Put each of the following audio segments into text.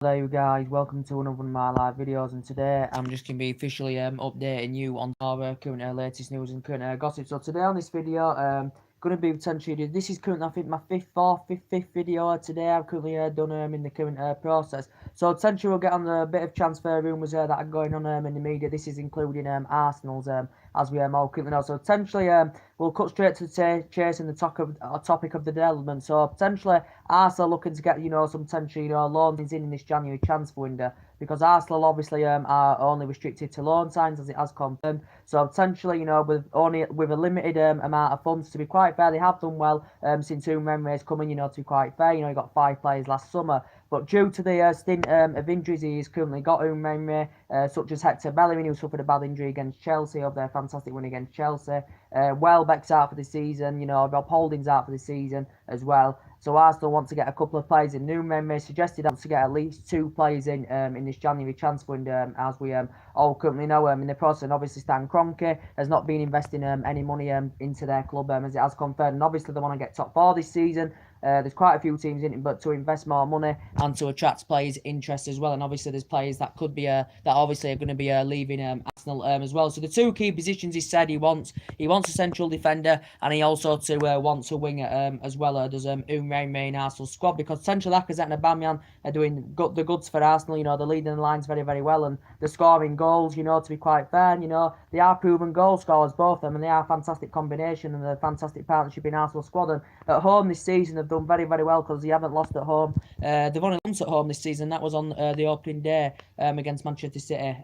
There you guys, welcome to another one of my live videos, and today I'm just going to be officially updating you on our current latest news and current gossip. So today on this video, going to be potentially, this is currently I think my fifth video today. I've currently done in the current process. So potentially we'll get on the bit of transfer rumours that are going on in the media. This is including Arsenal's, as we all currently know. So potentially we'll cut straight to the chase in the topic of the development. So potentially Arsenal looking to get some potential loans in this January transfer window, because Arsenal obviously are only restricted to loan signs as it has confirmed. So potentially with a limited amount of funds, to be quite fair, they have done well since Umren's coming. To be quite fair, he got 5 players last summer. But due to the stint of injuries he's currently got, Umrenre, such as Hector Bellerin, who suffered a bad injury against Chelsea of their fantastic win against Chelsea. Welbeck's out for the season, Rob Holding's out for the season as well. So Arsenal want to get a couple of players in. Umrenre suggested to get at least 2 players in this January transfer window, as we all currently know in the process. And obviously Stan Kroenke has not been investing any money into their club as it has confirmed. And obviously they want to get top 4 this season. There's quite a few teams in it, but to invest more money and to attract players' interest as well. And obviously there's players that could be that obviously are going to be leaving Arsenal as well. So the 2 key positions he said he wants a central defender, and he also wants a winger as well. Does Umrenre in Arsenal's squad, because central Lacazette and Aubameyang are doing the goods for Arsenal. They're leading the lines very, very well, and they're scoring goals. To be quite fair, they are proven goal scorers, both of them, and they are a fantastic combination and a fantastic partnership in Arsenal squad. And at home this season, they've done very, very well, because they haven't lost at home. They've only lost at home this season. That was on the opening day against Manchester City,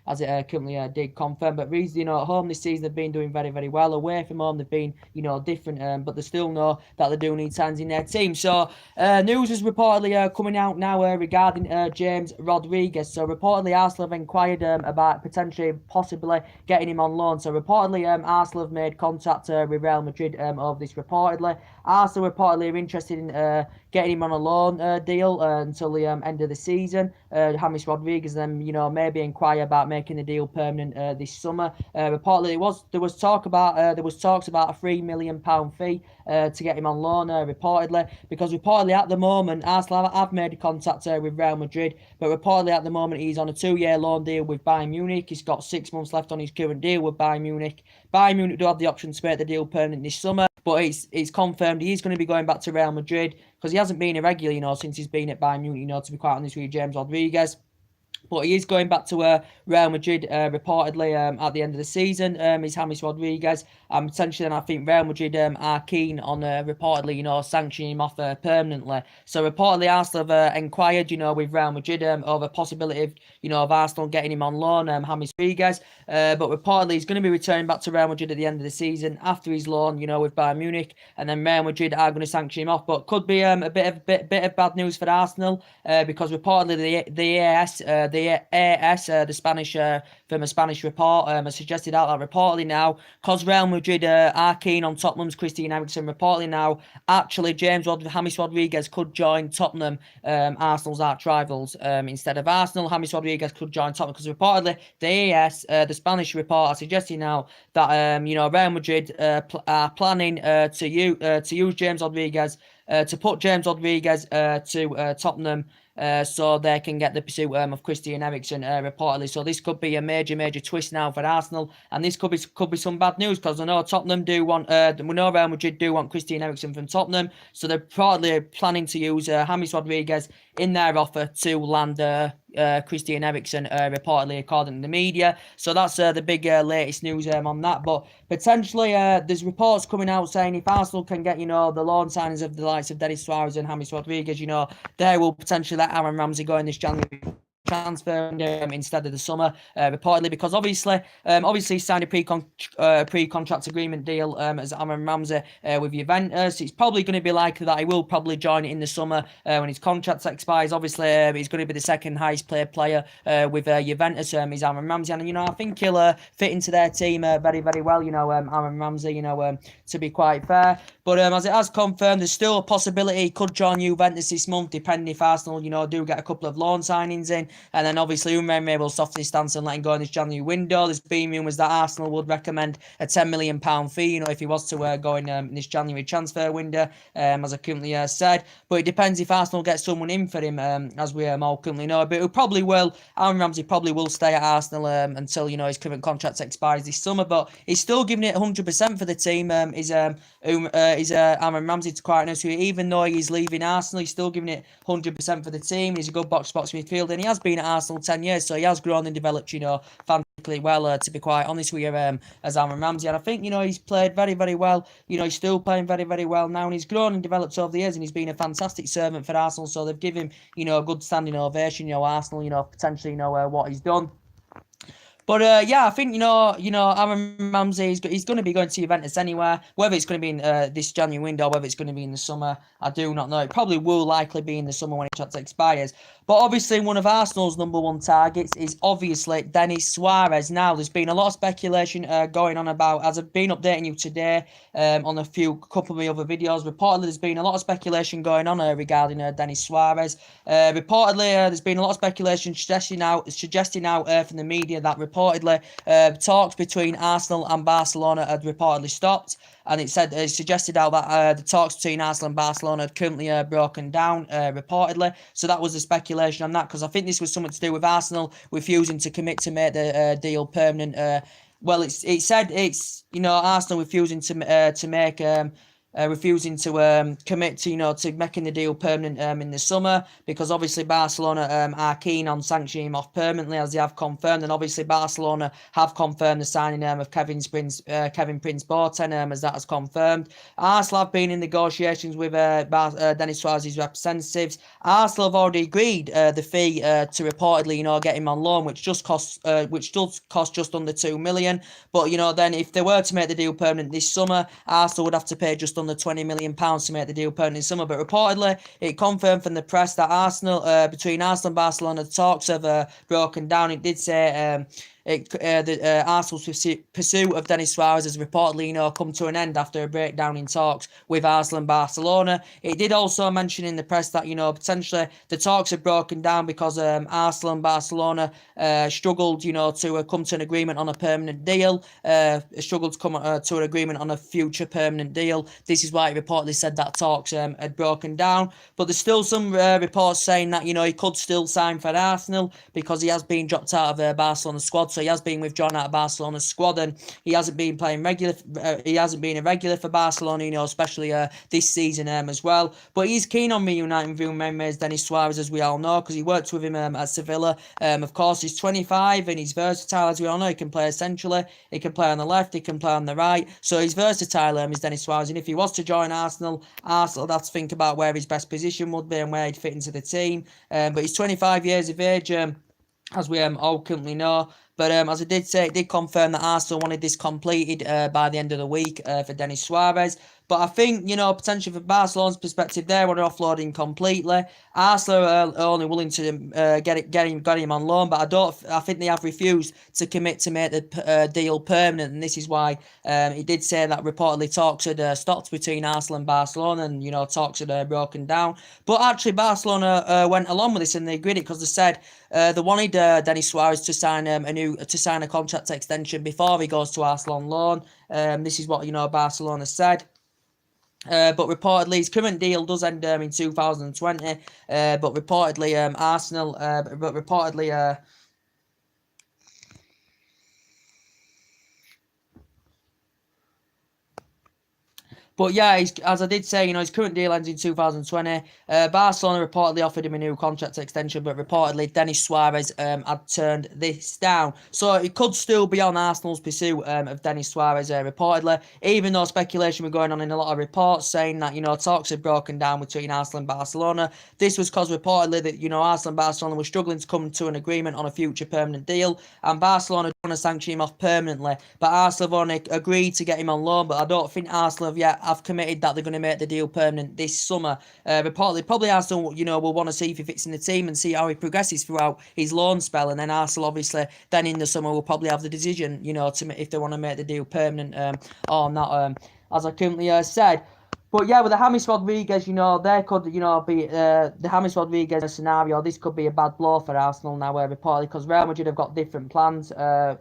as it currently did confirm. But at home this season they've been doing very, very well. Away from home they've been different, but they still know that they do need signs in their team. So news is reportedly coming out now regarding James Rodriguez. So reportedly Arsenal have inquired about potentially possibly getting him on loan. So reportedly Arsenal have made contact with Real Madrid over this. Reportedly Arsenal reportedly are interested in getting him on a loan deal until the end of the season. James Rodriguez then maybe inquire about making the deal permanent this summer. Reportedly there was talks about a £3 million fee to get him on loan. Reportedly, because reportedly at the moment Arsenal have made contact with Real Madrid, but reportedly at the moment he's on a 2-year loan deal with Bayern Munich. He's got 6 months left on his current deal with Bayern Munich. Bayern Munich do have the option to make the deal permanent this summer, but it's confirmed he's going to be going back to Real Madrid, because he hasn't been a regular, since he's been at Bayern Munich, to be quite honest with you, James Rodriguez. But he is going back to Real Madrid reportedly at the end of the season. Is James Rodriguez, and potentially, and I think Real Madrid are keen on reportedly sanctioning him off permanently. So reportedly Arsenal have inquired with Real Madrid over possibility of Arsenal getting him on loan, James Rodriguez. But reportedly he's going to be returning back to Real Madrid at the end of the season after his loan with Bayern Munich, and then Real Madrid are going to sanction him off. But could be a bit of bad news for Arsenal, because reportedly the AS, the Spanish from a Spanish report, has suggested out that reportedly now, because Real Madrid are keen on Tottenham's Christian Eriksen, reportedly now actually James Rodriguez could join Tottenham, Arsenal's arch rivals, instead of Arsenal. James Rodriguez could join Tottenham, because reportedly the AS, the Spanish report, are suggesting now that Real Madrid are planning to use James Rodriguez, to put James Rodriguez to Tottenham, so they can get the pursuit of Christian Eriksen reportedly. So this could be a major twist now for Arsenal, and this could be some bad news, because I know Tottenham do want, we know Real Madrid do want Christian Eriksen from Tottenham, so they're probably planning to use James Rodriguez in their offer to land Christian Eriksen, reportedly, according to the media. So that's the big latest news on that. But potentially there's reports coming out saying if Arsenal can get the loan signings of the likes of Denis Suarez and James Rodriguez, they will potentially let Aaron Ramsey go in this January transfer instead of the summer, reportedly, because obviously he signed a pre-contract agreement deal as Aaron Ramsey with Juventus. It's probably going to be likely that he will probably join it in the summer when his contract expires. Obviously he's going to be the second highest paid player with Juventus, is Aaron Ramsey, and I think he'll fit into their team very, very well, Aaron Ramsey, to be quite fair. But as it has confirmed, there's still a possibility he could join Juventus this month, depending if Arsenal, do get a couple of loan signings in. And then obviously Umremme will soften his stance and let him go in this January window. There's been rumours that Arsenal would recommend a £10 million fee, if he was to go in this January transfer window, as I currently said. But it depends if Arsenal get someone in for him, as we all currently know. But it probably will. Aaron Ramsey probably will stay at Arsenal until, his current contract expires this summer. But he's still giving it 100% for the team. Is Aaron Ramsey, to quite honest with you. Even though he's leaving Arsenal, he's still giving it 100% for the team. He's a good box midfielder, and he has been at Arsenal 10 years, so he has grown and developed, fantastically well, to be quite honest with you, as Aaron Ramsey. And I think, he's played very, very well. He's still playing very, very well now, and he's grown and developed over the years, and he's been a fantastic servant for Arsenal, so they've given him, a good standing ovation, Arsenal, potentially, what he's done. But I think Aaron Ramsey he's going to be going to Juventus anywhere. Whether it's going to be in this January window, whether it's going to be in the summer, I do not know. It probably will likely be in the summer when his contract expires. But obviously, one of Arsenal's number one targets is obviously Denis Suarez. Now, there's been a lot of speculation going on about, as I've been updating you today on a couple of my other videos. Reportedly, there's been a lot of speculation going on regarding Denis Suarez. Reportedly, there's been a lot of speculation suggesting out from the media that reportedly talks between Arsenal and Barcelona had reportedly stopped. And it suggested out that the talks between Arsenal and Barcelona had currently broken down, reportedly. So that was the speculation on that, because I think this was something to do with Arsenal refusing to commit to make the deal permanent. It said it's Arsenal refusing to make refusing to commit to to making the deal permanent in the summer, because obviously Barcelona are keen on sanctioning him off permanently, as they have confirmed, and obviously Barcelona have confirmed the signing of Kevin Prince Boateng, as that has confirmed. Arsenal have been in negotiations with Denis Suarez's representatives. Arsenal have already agreed the fee to reportedly get him on loan, which does cost just under £2 million. But then if they were to make the deal permanent this summer, Arsenal would have to pay just under £20 million to make the deal permanent in summer. But reportedly, it confirmed from the press that between Arsenal and Barcelona, the talks have broken down. It did say Arsenal's pursuit of Denis Suarez has reportedly come to an end after a breakdown in talks with Arsenal and Barcelona. It did also mention in the press that potentially the talks have broken down because Arsenal and Barcelona struggled to come to an agreement on a permanent deal, struggled to come to an agreement on a future permanent deal. This is why it reportedly said that talks had broken down. But there's still some reports saying that he could still sign for Arsenal, because he has been dropped out of the Barcelona squad. So he has been withdrawn out of Barcelona's squad, and he hasn't been playing regular. He hasn't been a regular for Barcelona, especially this season as well. But he's keen on reuniting with Umremme's Denis Suarez, as we all know, because he worked with him at Sevilla. Of course, he's 25 and he's versatile, as we all know. He can play centrally, he can play on the left, he can play on the right. So he's versatile, is Denis Suarez. And if he was to join Arsenal would have to think about where his best position would be and where he'd fit into the team. But he's 25 years of age, as we all currently know. But as I did say, it did confirm that Arsenal wanted this completed by the end of the week for Denis Suarez. But I think, potentially from Barcelona's perspective, they want to offload him completely. Arsenal are only willing to get him on loan, but I think they have refused to commit to make the deal permanent, and this is why he did say that reportedly talks had stopped between Arsenal and Barcelona, and talks had broken down. But actually, Barcelona went along with this, and they agreed it, because they said they wanted Denis Suarez to sign a contract extension before he goes to Arsenal on loan. This is what Barcelona said. But reportedly, his current deal does end in 2020. But reportedly, Arsenal. But yeah, as I did say, his current deal ends in 2020. Barcelona reportedly offered him a new contract extension, but reportedly Denis Suarez had turned this down. So it could still be on Arsenal's pursuit of Denis Suarez, reportedly, even though speculation was going on in a lot of reports saying that, talks had broken down between Arsenal and Barcelona. This was because reportedly that, Arsenal and Barcelona were struggling to come to an agreement on a future permanent deal, and Barcelona want to sanction him off permanently. But Arsenal have only agreed to get him on loan, but I don't think Arsenal have committed that they're going to make the deal permanent this summer. Reportedly, probably Arsenal, will want to see if he fits in the team and see how he progresses throughout his loan spell, and then Arsenal, obviously, then in the summer will probably have the decision, if they want to make the deal permanent or not, as I currently said. But yeah, with the James Rodriguez, you know, there could, you know, be the James Rodriguez scenario. This could be a bad blow for Arsenal now, reportedly, because Real Madrid have got different plans.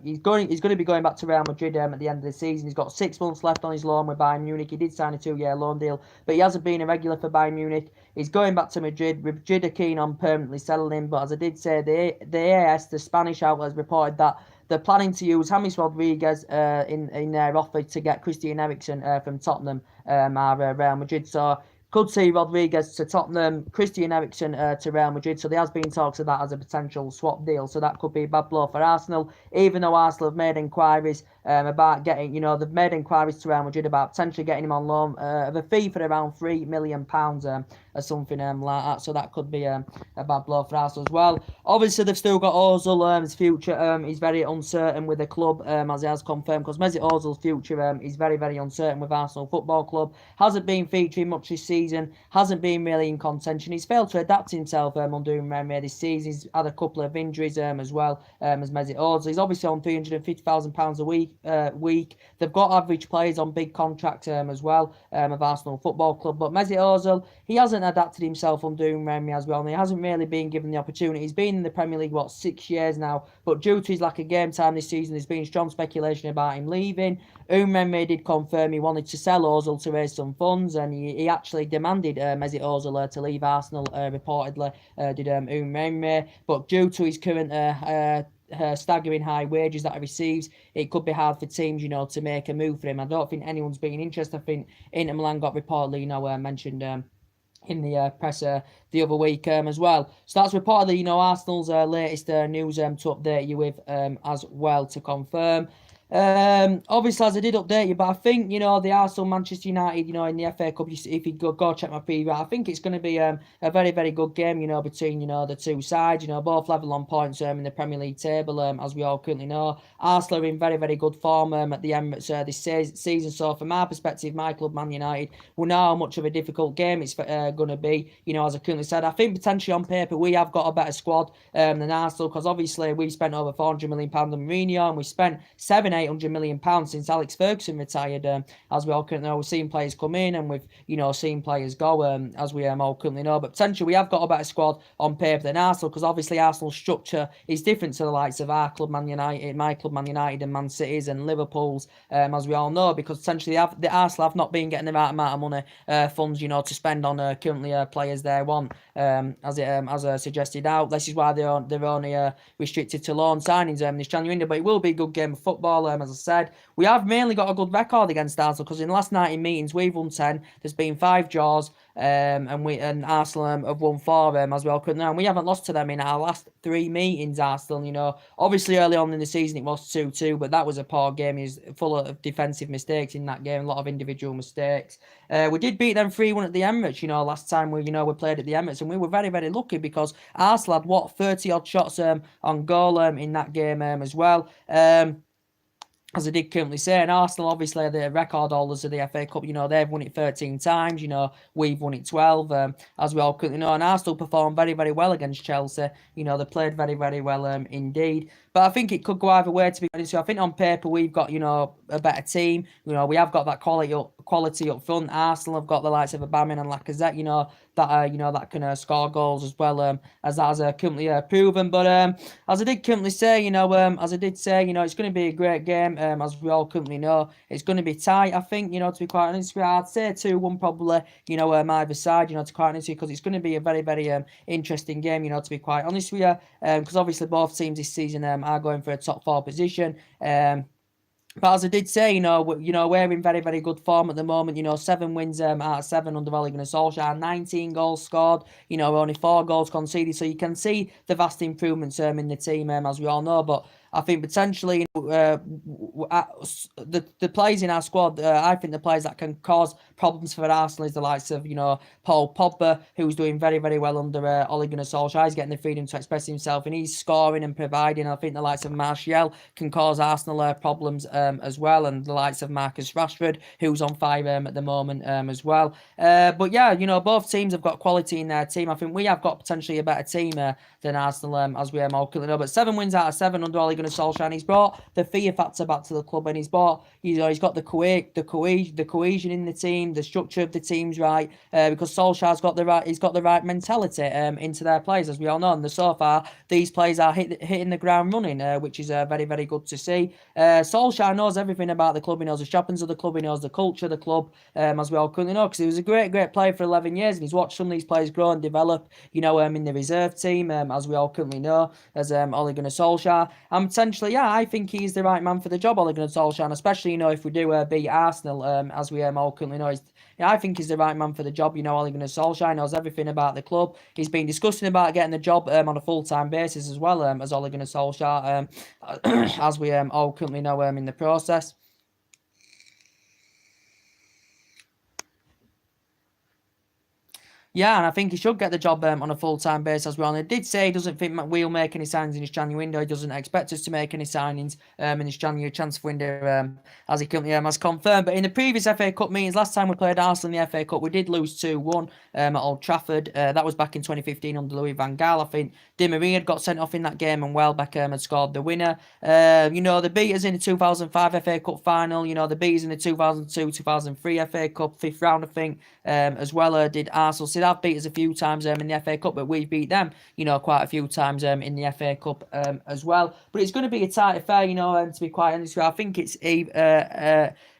He's going to be going back to Real Madrid at the end of the season. He's got 6 months left on his loan with Bayern Munich. He did sign a 2-year loan deal, but he hasn't been a regular for Bayern Munich. He's going back to Madrid. Madrid are keen on permanently selling him, but as I did say, the AS, the Spanish outlet, has reported that they're planning to use James Rodriguez in their offer to get Christian Eriksen from Tottenham or Real Madrid. So could see Rodriguez to Tottenham, Christian Eriksen to Real Madrid. So there has been talks of that as a potential swap deal. So that could be a bad blow for Arsenal, even though Arsenal have made inquiries about getting, you know, they've made inquiries to Real Madrid about potentially getting him on loan of a fee for around £3 million or something like that. So that could be a bad blow for Arsenal as well. Obviously, they've still got Ozil. His future is very uncertain with the club, as he has confirmed, because Mesut Ozil's future is very, very uncertain with Arsenal Football Club. Hasn't been featuring much this season, hasn't been really in contention. He's failed to adapt himself under Unai this season. He's had a couple of injuries as well as Mesut Ozil. He's obviously on £350,000 a week. They've got average players on big contracts as well of Arsenal Football Club. But Mesut Ozil, he hasn't adapted himself under Unai as well, and he hasn't really been given the opportunity. He's been in the Premier League, 6 years now, but due to his lack of game time this season, there's been strong speculation about him leaving. Unai did confirm he wanted to sell Ozil to raise some funds, and he actually demanded Mesut Ozil to leave Arsenal, reportedly, did Unai. But due to his current staggering high wages that he receives, it could be hard for teams, you know, to make a move for him. I don't think anyone's been interested. I think Inter Milan got reportedly, you know, mentioned in the presser the other week as well. So that's reportedly, you know, Arsenal's latest news to update you with as well to confirm. Obviously, as I did update you, but I think, you know, the Arsenal Manchester United, you know, in the FA Cup, if you go check my preview, I think it's going to be a very, very good game, you know, between, you know, the two sides, you know, both level on points in the Premier League table, as we all currently know. Arsenal are in very, very good form at the Emirates this season. So from our perspective, my club, Man United, we know how much of a difficult game it's going to be, you know, as I currently said. I think potentially on paper, we have got a better squad than Arsenal, because obviously we spent over £400 million on Mourinho, and we spent £800 million since Alex Ferguson retired. As we all currently know, we've seen players come in, and we've, you know, seen players go, as we all currently know. But potentially we have got a better squad on paper than Arsenal, because obviously Arsenal's structure is different to the likes of our club, Man United, my club, Man United, and Man City's and Liverpool's, as we all know, because essentially the Arsenal have not been getting the right amount of money, funds, you know, to spend on currently players they want, as suggested out. This is why they're only restricted to loan signings this January window. But it will be a good game of football, as I said. We have mainly got a good record against Arsenal, because in the last 19 meetings we've won 10. There's been 5 draws, and Arsenal have won 4 as well. And we haven't lost to them in our last 3 meetings. Arsenal, you know, obviously early on in the season it was 2-2, but that was a poor game. He's full of defensive mistakes in that game, a lot of individual mistakes. We did beat them 3-1 at the Emirates, you know, last time we played at the Emirates, and we were very, very lucky, because Arsenal had 30 odd shots on goal in that game as well. As I did currently say, and Arsenal obviously are the record holders of the FA Cup. You know, they've won it 13 times. You know, we've won it 12, as we all currently know. And Arsenal performed very, very well against Chelsea. You know, they played very, very well indeed. But I think it could go either way, to be honest. So I think on paper we've got, you know, a better team. You know, we have got that quality up front. Arsenal have got the likes of Aubameyang and Lacazette, you know, that can score goals as well, as that has currently proven. But as I did currently say, you know, it's going to be a great game. As we all currently know, it's going to be tight. I think, you know, to be quite honest, I'd say 2-1 probably. You know, either side. You know, to be quite honest, because it's going to be a very, very interesting game. You know, to be quite honest with you, because obviously both teams this season are going for a top 4 position. But as I did say, you know, we're in very, very good form at the moment. You know, 7 wins out of 7 under Ole Gunnar Solskjaer, 19 goals scored. You know, only 4 goals conceded. So you can see the vast improvements in the team, as we all know. But I think potentially, you know, the players in our squad, I think the players that can cause problems for Arsenal is the likes of, you know, Paul Pogba, who's doing very, very well under Ole Gunnar Solskjaer. He's getting the freedom to express himself, and he's scoring and providing. I think the likes of Martial can cause Arsenal problems as well, and the likes of Marcus Rashford, who's on fire at the moment as well. But yeah, you know, both teams have got quality in their team. I think we have got potentially a better team than Arsenal, as we all currently know. But 7 wins out of 7 under Ole Gunnar Gunnar Solskjaer. And he's brought the fear factor back to the club, and he's got the cohesion in the team, the structure of the team's right, because Solskjaer's got the right mentality into their players, as we all know. And so far, these players are hitting the ground running, which is very, very good to see. Solskjaer knows everything about the club. He knows the shoppings of the club. He knows the culture of the club, as we all currently know, because he was a great player for 11 years, and he's watched some of these players grow and develop, in the reserve team, as we all currently know, as Ole Gunnar Solskjaer. And potentially, I think he's the right man for the job, Ole Gunnar Solskjaer, and especially, if we do beat Arsenal, as we all currently know, I think he's the right man for the job. Ole Gunnar Solskjaer knows everything about the club. He's been discussing about getting the job on a full-time basis as well, as Ole Gunnar Solskjaer, as we all currently know in the process. Yeah, and I think he should get the job on a full-time basis as well. And he did say he doesn't think we'll make any signings in his January window. He doesn't expect us to make any signings in his January transfer window, as he currently has confirmed. But in the previous FA Cup meetings, last time we played Arsenal in the FA Cup, we did lose 2-1 at Old Trafford. That was back in 2015 under Louis van Gaal. I think Di Maria had got sent off in that game, and Welbeck had scored the winner. They beat us in the 2005 FA Cup final. They beat us in the 2002-2003 FA Cup fifth round, I think, as well. Did Arsenal. So they've beat us a few times in the FA Cup, but we've beat them, quite a few times in the FA Cup as well. But it's going to be a tight affair, to be quite honest with you. I think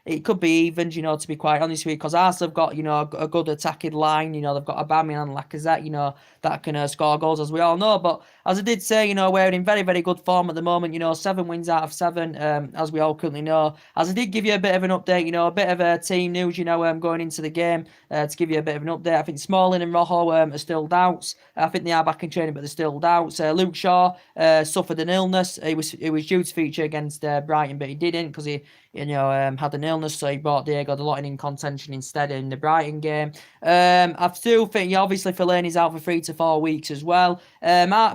it could be even, to be quite honest with you, because Arsenal have got, a good attacking line. They've got Aubameyang and Lacazette, that can score goals, as we all know. But as I did say, we're in very, very good form at the moment. 7 wins out of 7, as we all currently know. As I did give you a bit of an update, a bit of a team news, going into the game, to give you a bit of an update. I think Smalling and Rojo are still doubts. I think they are back in training, but they're still doubts. Luke Shaw suffered an illness. He was due to feature against Brighton, but he didn't because he had an illness, so he brought Diego Dalot in contention instead in the Brighton game. I still think, obviously, Fellaini's out for 3 to 4 weeks as well. And I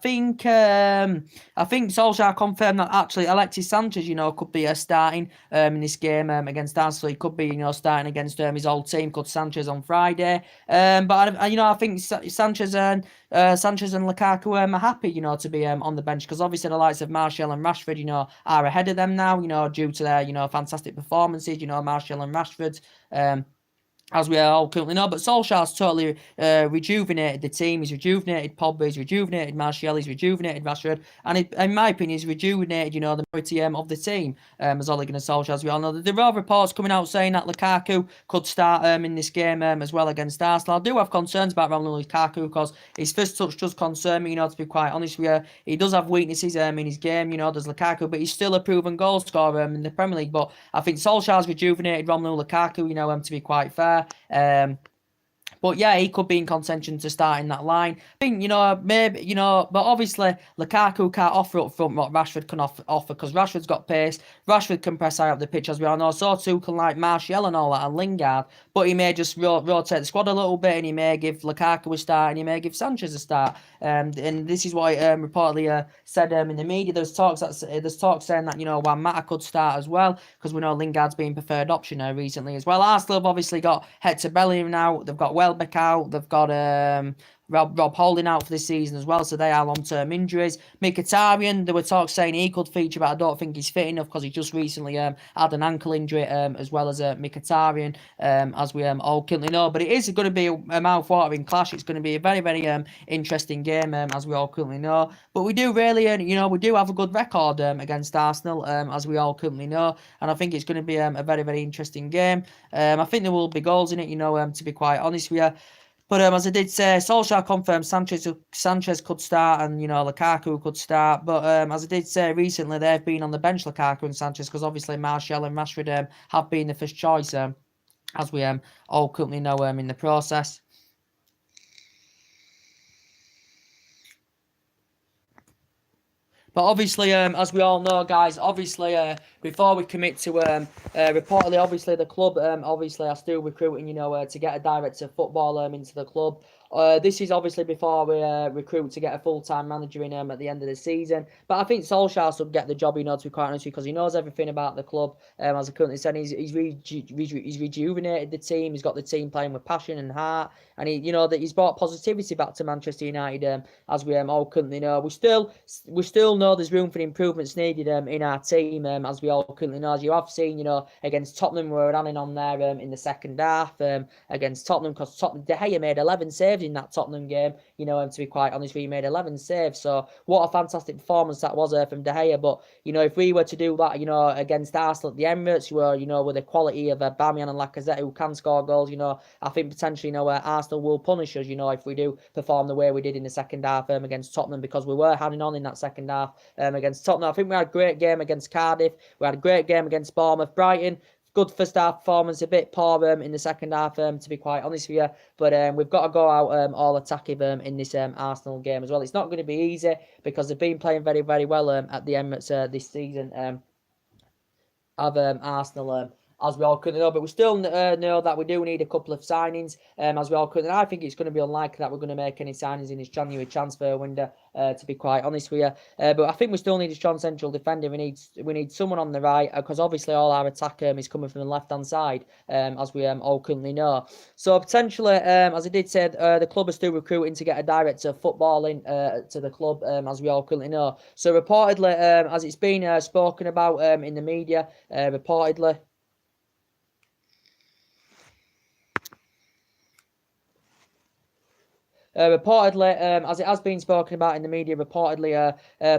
think Solskjaer confirmed that actually Alexis Sanchez, could be starting in this game against Arsenal. He could be, starting against his old team called Sanchez on Friday. But I think Sanchez and Lukaku are happy, to be on the bench, because obviously the likes of Martial and Rashford, are ahead of them now, due to their, fantastic performances, Martial and Rashford, as we all currently know. But Solskjaer's totally rejuvenated the team. He's rejuvenated Pogba, he's rejuvenated Martial, he's rejuvenated Rashford, and in my opinion, he's rejuvenated, the majority of the team, as Ole Gunnar Solskjaer, as we all know. There are reports coming out saying that Lukaku could start in this game as well against Arsenal. I do have concerns about Romelu Lukaku, because his first touch does concern me, to be quite honest with you. He does have weaknesses in his game, does Lukaku, but he's still a proven goal scorer in the Premier League. But I think Solskjaer's rejuvenated Romelu Lukaku, to be quite fair. But yeah, he could be in contention to start in that line. I think, maybe, but obviously Lukaku can't offer up front what Rashford can offer, because Rashford's got pace. Rashford can press high up the pitch, as we all know. So too can like Martial and all that, and Lingard. But he may just rotate the squad a little bit, and he may give Lukaku a start, and he may give Sanchez a start. And this is what reportedly said in the media. There's talks saying that, Juan Mata could start as well, because we know Lingard's been preferred option recently as well. Arsenal have obviously got Hector Bellerin now. They've got Welbeck out. They've got Rob Holding out for this season as well, so they are long-term injuries. Mkhitaryan, there were talks saying he could feature, but I don't think he's fit enough, because he just recently had an ankle injury, as well as Mkhitaryan, as we all currently know. But it is going to be a mouth-watering clash. It's going to be a very, very interesting game, as we all currently know. But we do really, we do have a good record against Arsenal, as we all currently know, and I think it's going to be a very, very interesting game. I think there will be goals in it, to be quite honest with you. But as I did say, Solskjaer confirmed Sanchez could start, and Lukaku could start. But as I did say recently, they've been on the bench, Lukaku and Sanchez, because obviously Martial and Rashford have been the first choice, as we all currently know in the process. But obviously, as we all know, guys, obviously before we commit to reportedly, obviously the club obviously are still recruiting, to get a director of football into the club. This is obviously before we recruit to get a full-time manager in at the end of the season. But I think Solskjaer should get the job, to be quite honest, because he knows everything about the club. As I currently said, he's rejuvenated the team. He's got the team playing with passion and heart, and that he's brought positivity back to Manchester United. As we all currently know, we still know there's room for improvements needed in our team. As we all currently know, as you have seen, against Tottenham, we were running on there in the second half against Tottenham, because De Gea made 11 saves in that Tottenham game. To be quite honest, we made 11 saves. So what a fantastic performance that was from De Gea. But if we were to do that, against Arsenal at the Emirates, with the quality of Aubameyang and Lacazette who can score goals, I think potentially, Arsenal will punish us, if we do perform the way we did in the second half against Tottenham, because we were hanging on in that second half against Tottenham. I think we had a great game against Cardiff. We had a great game against Bournemouth. Brighton, good first half performance, a bit poor in the second half, to be quite honest with you. But we've got to go out all attacking in this Arsenal game as well. It's not going to be easy because they've been playing very, very well at the Emirates this season of Arsenal. As we all couldn't know, but we still know that we do need a couple of signings, as we all couldn't. I think it's going to be unlikely that we're going to make any signings in this January transfer window, to be quite honest with you. But I think we still need a strong central defender. We need someone on the right, because obviously all our attack is coming from the left-hand side, as we all currently know. So potentially, as I did say, the club is still recruiting to get a director of football in to the club, as we all currently know. So reportedly, as it's been spoken about in the media, reportedly, as it has been spoken about in the media,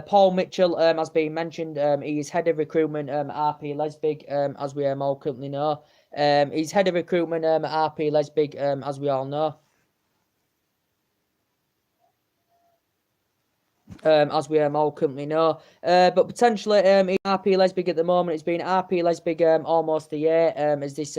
Paul Mitchell has been mentioned. He is head of recruitment at RP Leipzig, as we all currently know. He's head of recruitment at RP Leipzig, as we all know. As we all currently know. But potentially, RP Leipzig at the moment, it's been RP Leipzig almost a year, as this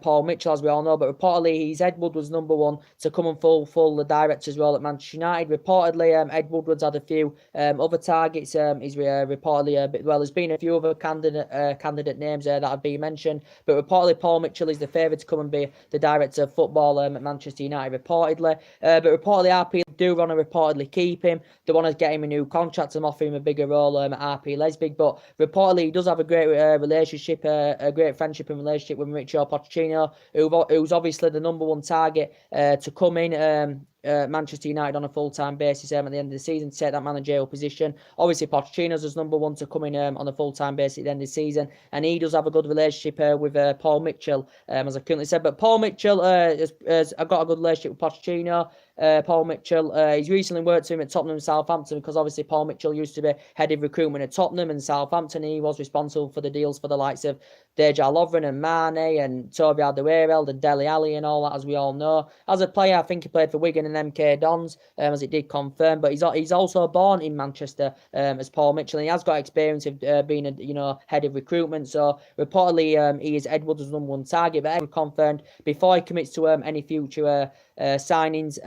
Paul Mitchell, as we all know, but reportedly he's Ed Woodward's number one to come and fulfill the director's role at Manchester United. Reportedly, Ed Woodward's had a few other targets. He's reportedly there's been a few other candidate names that have been mentioned, but reportedly Paul Mitchell is the favourite to come and be the director of football at Manchester United. Reportedly, but reportedly RP do want to reportedly keep him. They want to get him a new contract and offer him a bigger role at RP Leipzig. But reportedly he does have a great relationship, a great friendship and relationship with Mauricio Pochettino, who's obviously the number one target to come in Manchester United on a full-time basis at the end of the season to take that managerial position. Obviously Pochettino's as number one to come in on a full-time basis at the end of the season, and he does have a good relationship with Paul Mitchell, as I currently said. But Paul Mitchell has got a good relationship with Pochettino. Paul Mitchell, he's recently worked with him at Tottenham and Southampton, because obviously Paul Mitchell used to be head of recruitment at Tottenham and Southampton. He was responsible for the deals for the likes of Dejan Lovren and Mane and Toby Alderweireld and Dele Alli and all that, as we all know. As a player, I think he played for Wigan and MK Dons, as it did confirm. But he's also born in Manchester, as Paul Mitchell, and he has got experience of being a head of recruitment. So reportedly, he is Ed Woodward's number one target. But Ed confirmed before he commits to any future signings,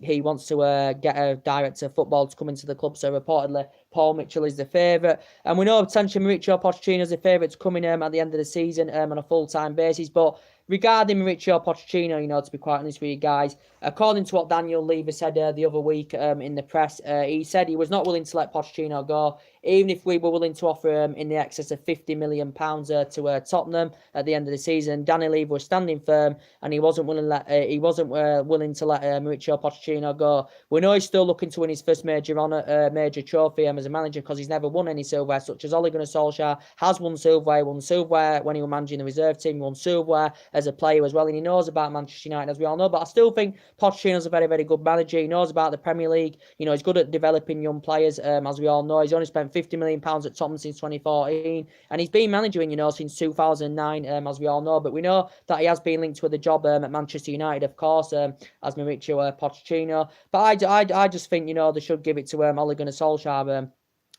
he wants to get a director of football to come into the club. So reportedly Paul Mitchell is the favourite, and we know potentially Mauricio Pochettino is the favourite to come in at the end of the season on a full-time basis. But regarding Mauricio Pochettino, to be quite honest with you guys, according to what Daniel Levy said the other week in the press, he said he was not willing to let Pochettino go, even if we were willing to offer him in the excess of £50 million to Tottenham at the end of the season. Daniel Levy was standing firm, and he wasn't willing to let Mauricio Pochettino go. We know he's still looking to win his first major trophy as a manager, because he's never won any silverware, such as Ole Gunnar Solskjaer has won silverware. He won silverware when he was managing the reserve team. He won silverware as a player as well, and he knows about Manchester United, as we all know. But I still think Pochettino's a very, very good manager. He knows about the Premier League. He's good at developing young players, as we all know. He's only spent £50 million at Tottenham since 2014, and he's been managing, since 2009, as we all know. But we know that he has been linked with a job at Manchester United, of course, as Mauricio Pochettino. But I just think, they should give it to Ole Gunnar Solskjaer,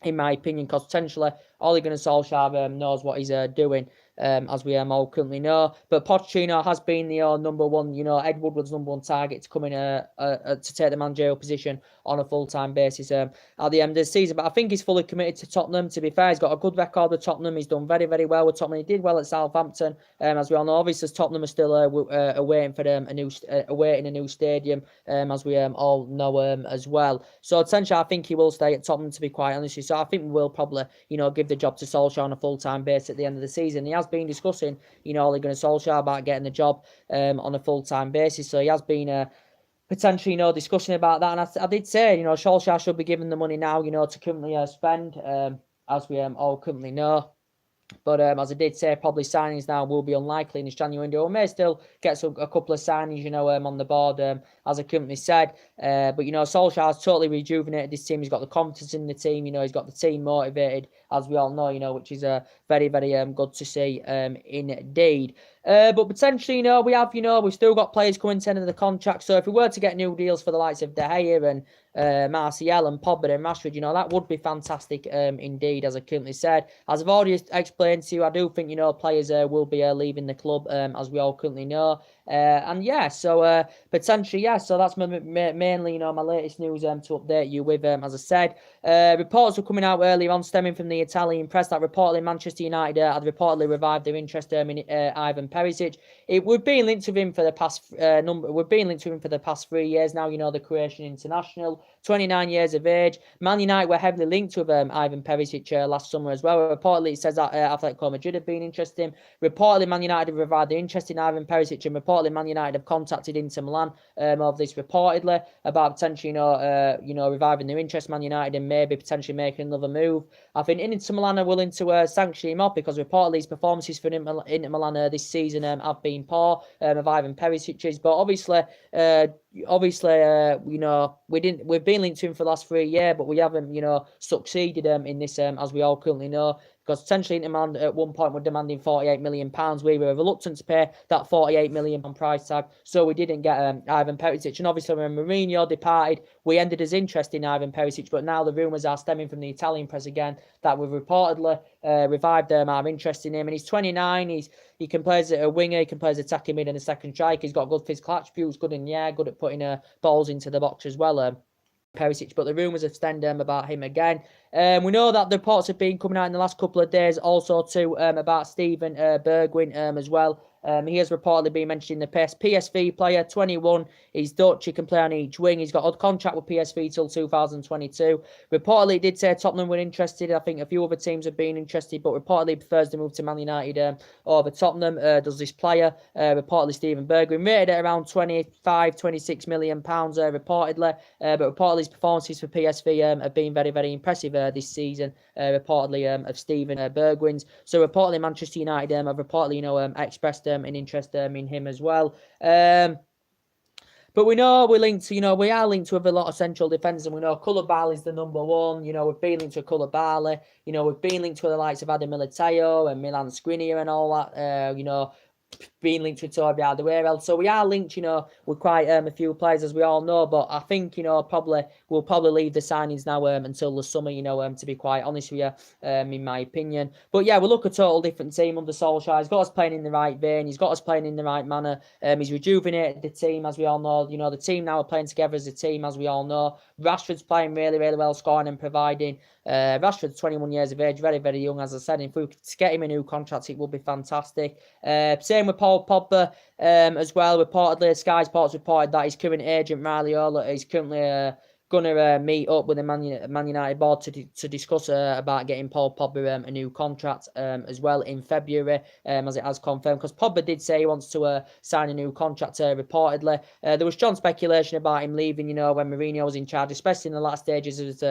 in my opinion, because potentially Ole Gunnar Solskjaer knows what he's doing. As we all currently know. But Pochettino has been the number one, Ed Woodward's number one target to come in to take the managerial position on a full-time basis at the end of the season. But I think he's fully committed to Tottenham. To be fair, he's got a good record with Tottenham. He's done very, very well with Tottenham. He did well at Southampton, as we all know. Obviously, Tottenham are still awaiting for awaiting a new stadium, as we all know as well. So essentially, I think he will stay at Tottenham, to be quite honest with you. So I think we will probably, give the job to Solskjaer on a full-time basis at the end of the season. He has been discussing, Ole Gunnar Solskjaer about getting the job on a full-time basis. So he has been potentially, discussing about that. And I did say, Solskjaer should be given the money now, to currently spend, as we all currently know. But as I did say, probably signings now will be unlikely in this January window. We may still get a couple of signings, on the board, as I currently said. But, Solskjaer has totally rejuvenated this team. He's got the confidence in the team. He's got the team motivated, as we all know, which is very, very good to see indeed. But potentially, we've still got players coming to the end of the contract. So if we were to get new deals for the likes of De Gea and Martial and Pogba and Rashford, that would be fantastic indeed, as I currently said. As I've already explained to you, I do think, players will be leaving the club, as we all currently know. And yeah, so potentially, yeah, so that's mainly, my latest news to update you with, as I said. Reports were coming out earlier on, stemming from the Italian press, that reportedly Manchester United had reportedly revived their interest in Ivan Perisic. We've been linked with him for the past We've been linked with him for the past 3 years now. The Croatian international, 29 years of age. Man United were heavily linked with Ivan Perisic last summer as well. Reportedly, it says that Atletico Madrid have been interested in him. Reportedly, Man United have revived their interest in Ivan Perisic, and reportedly, Man United have contacted Inter Milan of this reportedly about potentially, reviving their interest. Man United and maybe potentially making another move. I think Inter Milan are willing to sanction him up because reportedly his performances for Inter Milan this season have been poor of Ivan Perisic's. But obviously, we've been linked to him for the last 3 years, but we haven't, succeeded in this, as we all currently know. Because potentially Inter Milan at one point were demanding £48 million. We were reluctant to pay that £48 million price tag, so we didn't get Ivan Perisic. And obviously when Mourinho departed, we ended his interest in Ivan Perisic, but now the rumours are stemming from the Italian press again that we've reportedly revived our interest in him. And he's 29, he can play as a winger, he can play as attacking mid and a second strike. He's got good physical attributes, good in the air, good at putting balls into the box as well. Perisic, but the rumours have stemmed about him again. We know that the reports have been coming out in the last couple of days also too about Steven Bergwijn as well. He has reportedly been mentioned in the PSV player, 21. He's Dutch. He can play on each wing. He's got a contract with PSV till 2022. Reportedly, it did say Tottenham were interested. I think a few other teams have been interested, but reportedly prefers to move to Man United over Tottenham. Does this player? Reportedly, Steven Bergwijn rated at around 26 million pounds. Reportedly, but reportedly his performances for PSV have been very, very impressive this season. Reportedly of Steven Bergwijn's. So reportedly, Manchester United have reportedly expressed an interest in him as well. But we know we're linked to, we are linked with a lot of central defenders, and we know Koulibaly is the number one. We've been linked to Koulibaly. We've been linked to the likes of Adam Militao and Milan Skriniar and all that. Being linked with Toby Alderweireld. So we are linked, with quite a few players, as we all know. But I think, we'll probably leave the signings now until the summer, to be quite honest with you, in my opinion. But yeah, we'll look at a total different team under Solskjaer. He's got us playing in the right vein. He's got us playing in the right manner. He's rejuvenated the team, as we all know. The team now are playing together as a team, as we all know. Rashford's playing really, really well, scoring and providing. Rashford's 21 years of age, very, very young, as I said. If we could get him a new contract, it would be fantastic. Same with Paul Pogba as well. Reportedly, Sky Sports reported that his current agent, Raiola, is currently going to meet up with the Man United board to discuss about getting Paul Pogba a new contract as well in February, as it has confirmed. Because Pogba did say he wants to sign a new contract, reportedly. There was strong speculation about him leaving, when Mourinho was in charge, especially in the last stages of his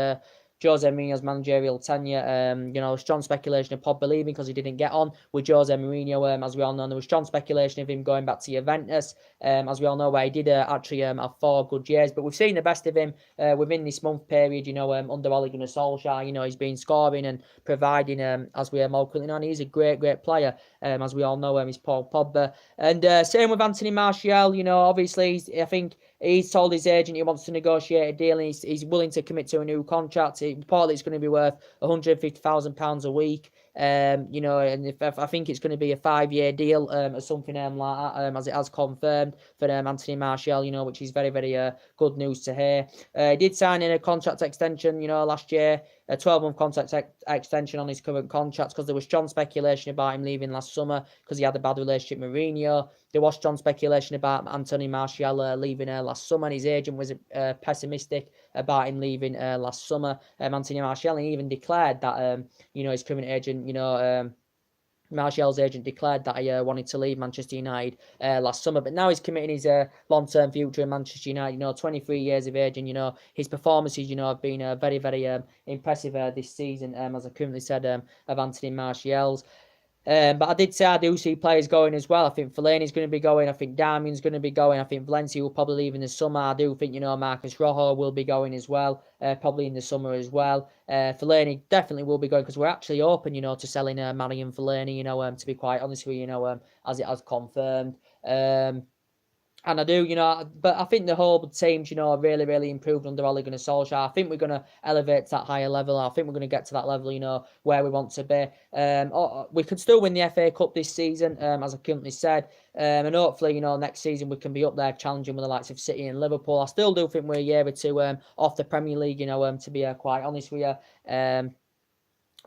Jose Mourinho's managerial tenure. Strong speculation of Pogba leaving because he didn't get on with Jose Mourinho, as we all know. And there was strong speculation of him going back to Juventus, as we all know, where he did actually have 4 good years. But we've seen the best of him within this month period, under Ole Gunnar Solskjaer. He's been scoring and providing, as we all currently know. And he's a great, great player, as we all know. He's Paul Pogba. And same with Anthony Martial. Obviously, I think he's told his agent he wants to negotiate a deal, and he's willing to commit to a new contract. Reportedly, it's going to be worth £150,000 a week. You know, and if I think it's going to be a 5-year deal, or something like that, as it has confirmed for Anthony Martial, you know, which is very, very good news to hear. He did sign in a contract extension, you know, last year, a 12-month contract extension on his current contract, because there was strong speculation about him leaving last summer because he had a bad relationship with Mourinho. There was strong speculation about Anthony Martial leaving last summer, and his agent was pessimistic about him leaving last summer. Anthony Martial even declared that, you know, his current agent, you know, Martial's agent declared that he wanted to leave Manchester United last summer, but now he's committing his long-term future in Manchester United. You know, 23 years of age, and you know his performances, you know, have been very, very impressive this season. As I currently said, of Anthony Martial's. But I do see players going as well. I think Fellaini's going to be going. I think Darmian's going to be going. I think Valencia will probably leave in the summer. I do think, you know, Marcus Rojo will be going as well, probably in the summer as well. Fellaini definitely will be going, because we're actually open, you know, to selling Marian Fellaini, you know, to be quite honest with you, you know, as it has confirmed. And I do, you know, but I think the whole teams, you know, really, really improved under Ole Gunnar Solskjaer. I think we're going to elevate to that higher level. I think we're going to get to that level, you know, where we want to be. We could still win the FA Cup this season, as I currently said. And hopefully, you know, next season we can be up there challenging with the likes of City and Liverpool. I still do think we're a year or two off the Premier League, you know, to be quite honest with you.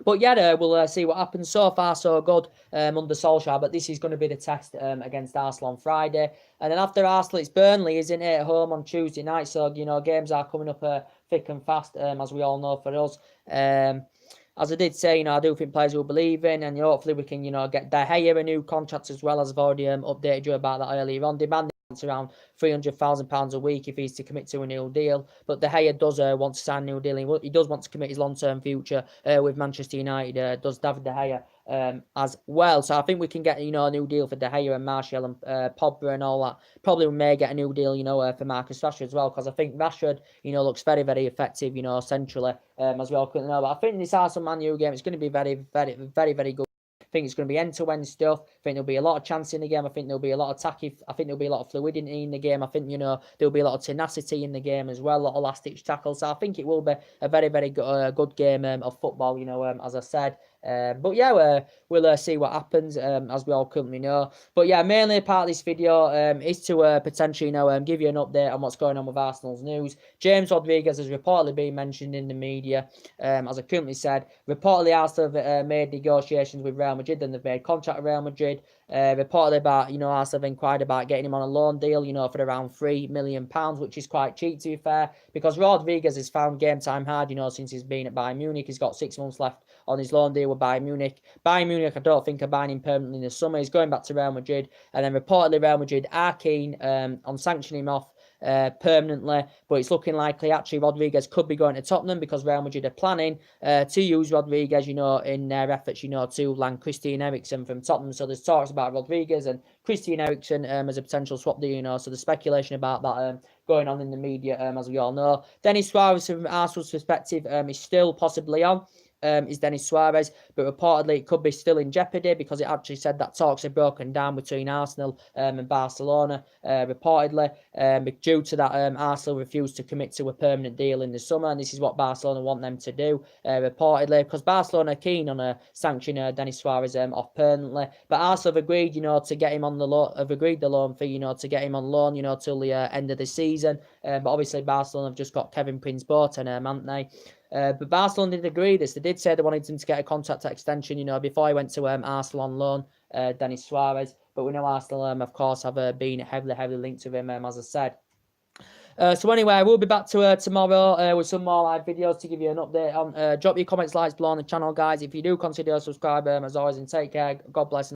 But yeah, we'll see what happens. So far, so good under Solskjaer. But this is going to be the test against Arsenal on Friday. And then after Arsenal, it's Burnley, isn't it, at home on Tuesday night. So, you know, games are coming up thick and fast, as we all know for us. As I did say, you know, I do think players will believe in, and hopefully we can, you know, get De Gea a new contract as well, as I've already updated you about that earlier on. Demanding around £300,000 a week if he's to commit to a new deal. But De Gea does want to sign a new deal. He does want to commit his long-term future with Manchester United. Does David De Gea as well. So I think we can get, you know, a new deal for De Gea and Martial and Pogba and all that. Probably we may get a new deal, you know, for Marcus Rashford as well, because I think Rashford, you know, looks very, very effective, you know, centrally, as we all couldn't know. But I think this Arsenal Man U game is going to be very, very, very, very good. I think it's going to be end-to-end stuff. I think there'll be a lot of chance in the game. I think there'll be a lot of attacking. I think there'll be a lot of fluidity in the game. I think, you know, there'll be a lot of tenacity in the game as well, a lot of last-ditch tackles. So I think it will be a very, very good game of football, you know, as I said. But yeah, we'll see what happens, as we all currently know. But yeah, mainly part of this video is to potentially, you know, give you an update on what's going on with Arsenal's news. James Rodriguez has reportedly been mentioned in the media, as I currently said. Reportedly, Arsenal have made negotiations with Real Madrid, and they've made contact with Real Madrid. Reportedly about, you know, Arsenal have inquired about getting him on a loan deal, you know, for around £3 million, which is quite cheap, to be fair, because Rodriguez has found game time hard, you know, since he's been at Bayern Munich. He's got 6 months left on his loan deal with Bayern Munich. Bayern Munich, I don't think, are buying him permanently in the summer. He's going back to Real Madrid, and then reportedly Real Madrid are keen on sanctioning him off permanently, but it's looking likely actually Rodriguez could be going to Tottenham, because Real Madrid are planning to use Rodriguez, you know, in their efforts, you know, to land Christian Eriksen from Tottenham. So there's talks about Rodriguez and Christian Eriksen as a potential swap deal, you know, so there's speculation about that going on in the media, as we all know. Denis Suarez, from Arsenal's perspective, is still possibly on. Is Denis Suarez, but reportedly it could be still in jeopardy, because it actually said that talks have broken down between Arsenal and Barcelona, reportedly, due to that Arsenal refused to commit to a permanent deal in the summer, and this is what Barcelona want them to do, reportedly, because Barcelona are keen on sanctioning Denis Suarez off permanently, but Arsenal have agreed, you know, to get him on the loan, have agreed the loan fee, you know, to get him on loan, you know, till the end of the season, but obviously Barcelona have just got Kevin Prince Boateng, haven't they? But Barcelona did agree this. They did say they wanted him to get a contract extension, you know, before he went to Arsenal on loan, Denis Suarez. But we know Arsenal, of course, have been heavily linked to him, as I said. So anyway, we'll be back to tomorrow with some more live videos to give you an update on. Drop your comments, likes below on the channel, guys. If you do consider subscribing, as always, and take care. God bless.